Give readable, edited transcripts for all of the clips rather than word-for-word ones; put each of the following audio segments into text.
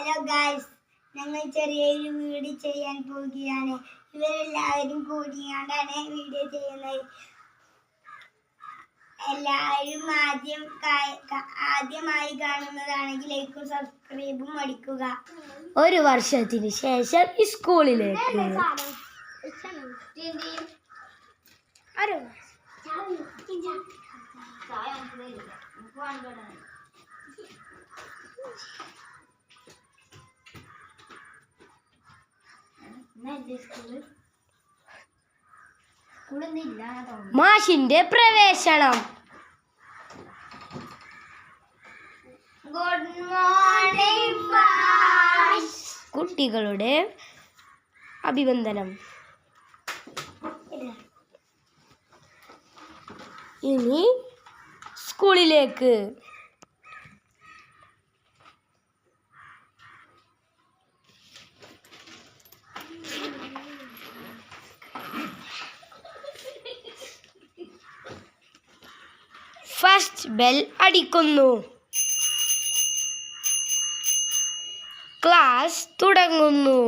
Hello guys, ഞങ്ങൾ ചെറിയൊരു video ചെയ്യാൻ പോവുകയാണ്. ഇവരെല്ലാവരും കൂടിയാണ്ടാണ് വീഡിയോ ചെയ്യുന്നത്. എല്ലാവരും ആദ്യമായി കാണുന്നതാണെങ്കിൽ ലൈക്കും സബ്സ്ക്രൈബും അടിക്കുക. ഒരു വർഷത്തിന് ശേഷം സ്കൂളിലേക്ക് മാഷിന്റെ പ്രവേശനം. ഗുഡ് മോർണിംഗ് മാഷ്. കുട്ടികളുടെ അഭിവന്ദനം. ഇനി സ്കൂളിലേക്ക്. ഫസ്റ്റ് ബെൽ അടിക്കുന്നു. ക്ലാസ് തുടങ്ങുന്നു.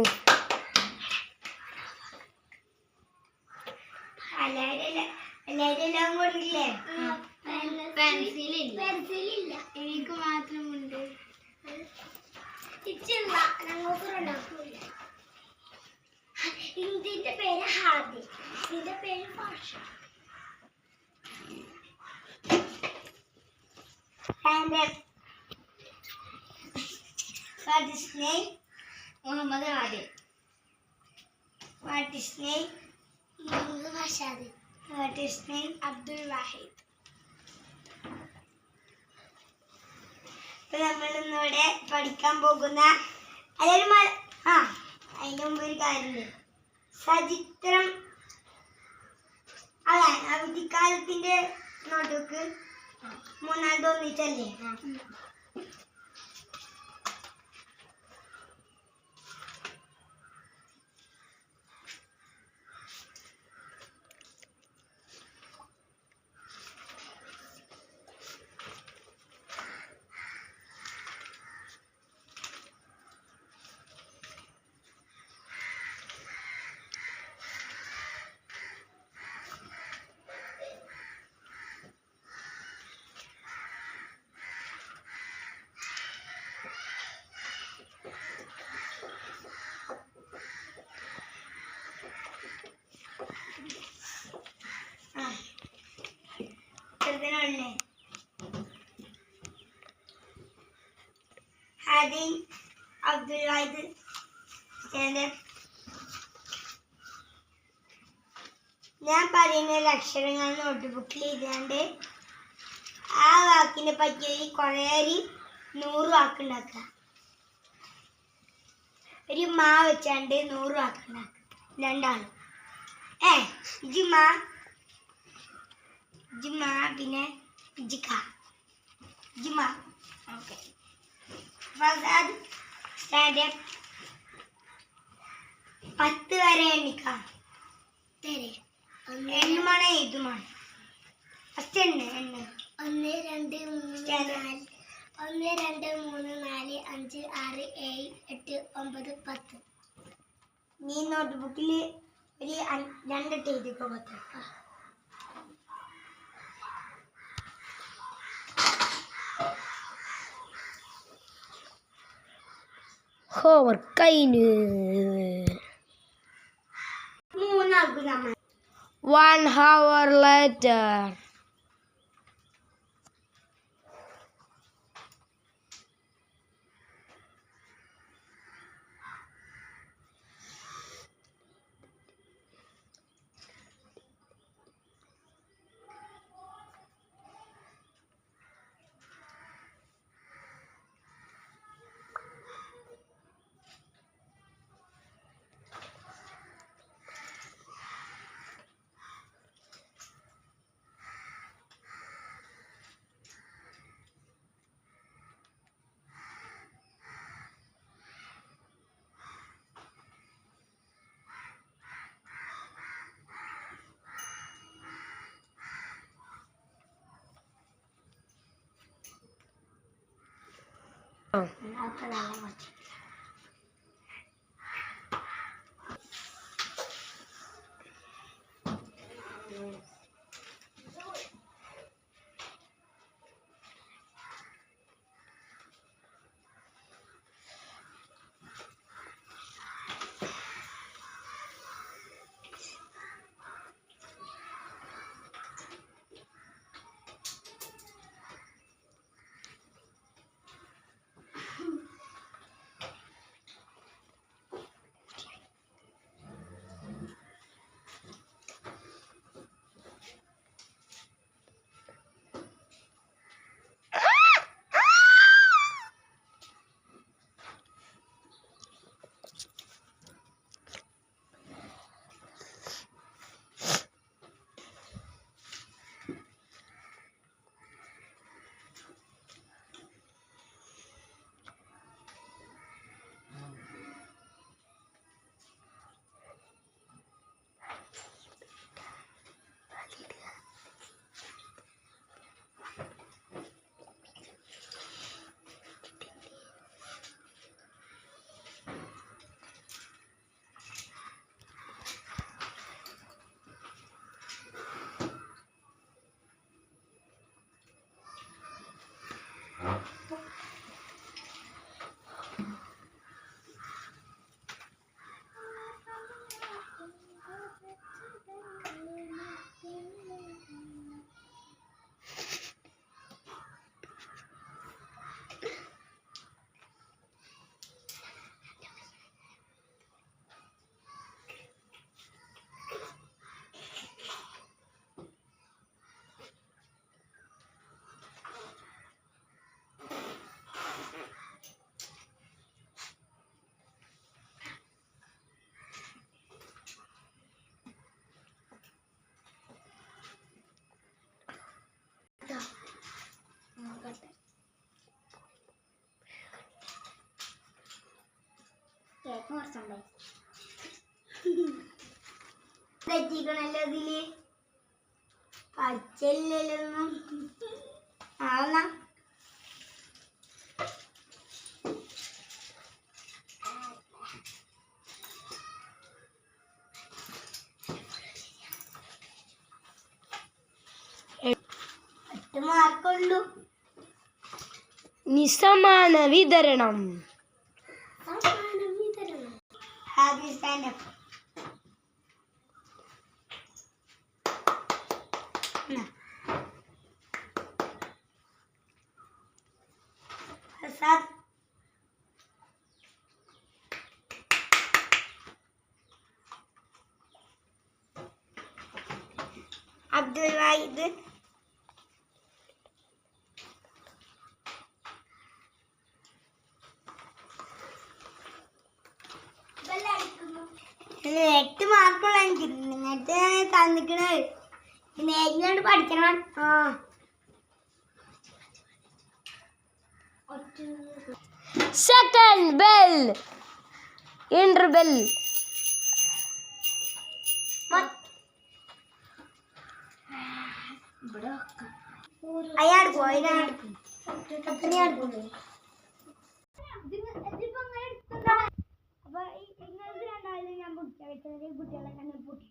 എല്ലാവരും കൊണ്ടില്ലേ? പെൻസിലില്ല, എനിക്ക് മാത്രമുണ്ട്. ഇതിന്റെ പേര് ഹാദി, ഇതിന്റെ പേര് ഭാഷ. What is name? Muhammad Adil. What is name? Muhammad Rashid. What is name? Abdul Wahid. നമ്മൾ ഇന്നിവിടെ പഠിക്കാൻ പോകുന്ന അതിന് മുമ്പ് ഒരു കാര്യമുണ്ട്. സചിത്രം അതെ, അവധിക്കാലത്തിന്റെ നോട്ടുക്ക് മൂന്നാമത് ഒന്നിച്ചല്ലേ? ഹാദിൻ അബ്ദുൽ വാഹിദ്. ഞാൻ പറയുന്ന അക്ഷരങ്ങൾ നോട്ട്ബുക്കിൽ എഴുതാണ്ട് ആ വാക്കിനെ പറ്റി കുറേ 100 വാക്കുണ്ടാക്കുക. ഒരു മാ വെച്ചാണ്ട് 100 വാക്കുണ്ടാക്കുക. രണ്ടാളും ഇജുമാ പിന്നെ ജിമാ. ഓക്കെ, ഫസാദ് സ്റ്റാൻഡേർഡ് 10 വരെ എണ്ണിക്കാം. എണ്ണുമാണ് ഇതുമാണ്. ഫസ്റ്റ് എണ്ണ 1 2 3 4 1 2 3 4 5 6 7 8 9 10. നീ നോട്ട്ബുക്കിൽ ഒരു 2 എഴുതിക്കോ. 10. ഹോംവർക്ക് കഴിഞ്ഞു. 1 hour later. തെറ്റിക്കണല്ലോ ഇതില് പച്ചല്ലൊന്നും ആവണ ഒറ്റ മാർക്കുള്ളൂ. നിസമാന വിതരണം. Happy stand up. Prasad Abdul Wahid എട്ട് മാർക്കുള്ള എനിക്ക് നിങ്ങട്ട് തന്നിക്കണേ നേരിട്ട് പഠിക്കണം. Second bell. ഇന്റർബെൽ. അയാൾക്ക് അപ്പൊ നിങ്ങൾക്ക് രണ്ടായാലും ഞാൻ കുട്ടികളെ കണ്ണിൽ പൊട്ടി